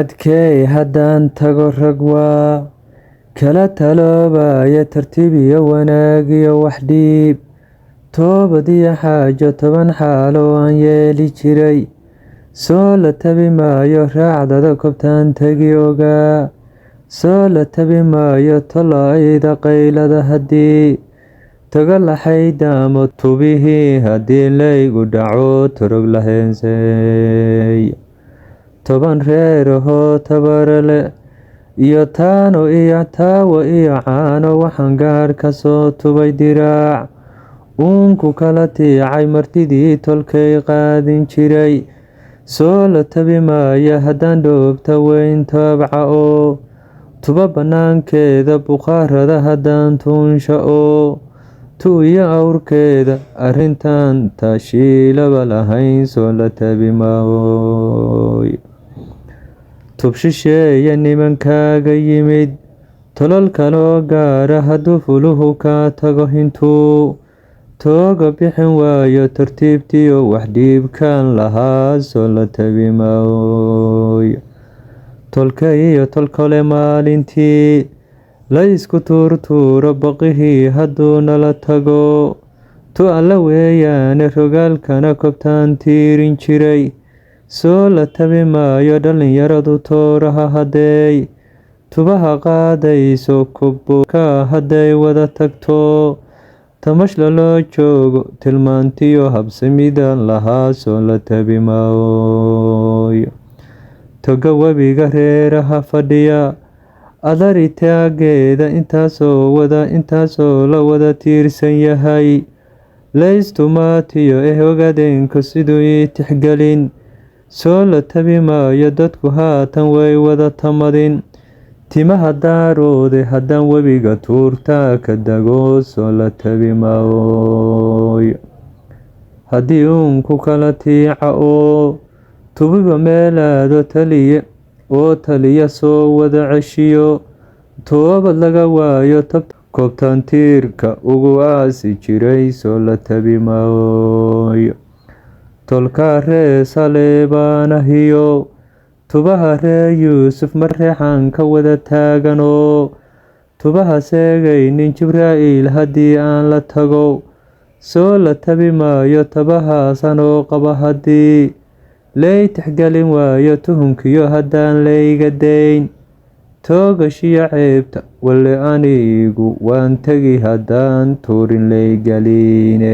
adkay haddaan tago rag waa kala taloobaya tartiib iyo wanaag iyo wax dhiib toobad iyo xaajo 10 xaalo aan yeeli jiray soo la tabi maayo raacdada kobtaan tagi ogaa soo la tabi maayo tolaayda qaylada haddii tago laxaydaamo tubihii haddii laygu dhaco torog la heensay 10 reerahoo tabarale iyo taano iyo taawo iyo caano waxaan gaar ka soo tubay diraac uunku kala tiicay martidii tolkay qaadin jiray soo la tabi maayo haddaan dhoobta weyn taabca oo tuba bannaankeeda bukhaarada haddaan tuunsha oo tu iyo awrkeeda arrintan taashiilaba lahayn soo la tabi maayo tub shisheeya nimankaaga yimid tolol kaloo gaara hadduu fuluhu kaa tago hintuu tooga bixin waayo tartiibtiyo wax dhiibkaan lahaa soo la tabi maayo tolka iyo tolkole maalintii la isku tuurtuuro baqihii hadduu nala tago tu alla weeyaane rogaalkana kobtaan tiirin jiray soo la tabi maayo dhallinyaradu tooraha hadday tubaha qaadayso kubbuka hadday wada tagto tamashla loo joogo tilmaantiyo habsamida lahaa soo la tabi maayo toga webiga reeraha fadhiya adari taageeda intaasoo la wada tiirsan yahay laystumaatiyo ogadeenka siduu ii tixgelin soo la tabi maayo dadku haatan way wada tamadin timaha daaroode haddaan webiga tuurtaa ka dago soo la tabi maayo haddii uunku kala tiica oo tubiba meelaado taliya soo wada ceshiyo toobad laga waayo kobtaan tiirka ugu aasi jiray soo la tabi maayo tolka ree saleebaanahiyo tubaha ree yuusuf mareexaan ka wada taaganoo tubaha seegaynin jibraa'iil haddii aan la tago soo la tabi maayo tabahaasanoo qaba haddii lay tixgelin waayo tuhunkiyo haddaan layga dayn toogashiyo ceebta walle anigu waan tegi haddaan tuurin laygeline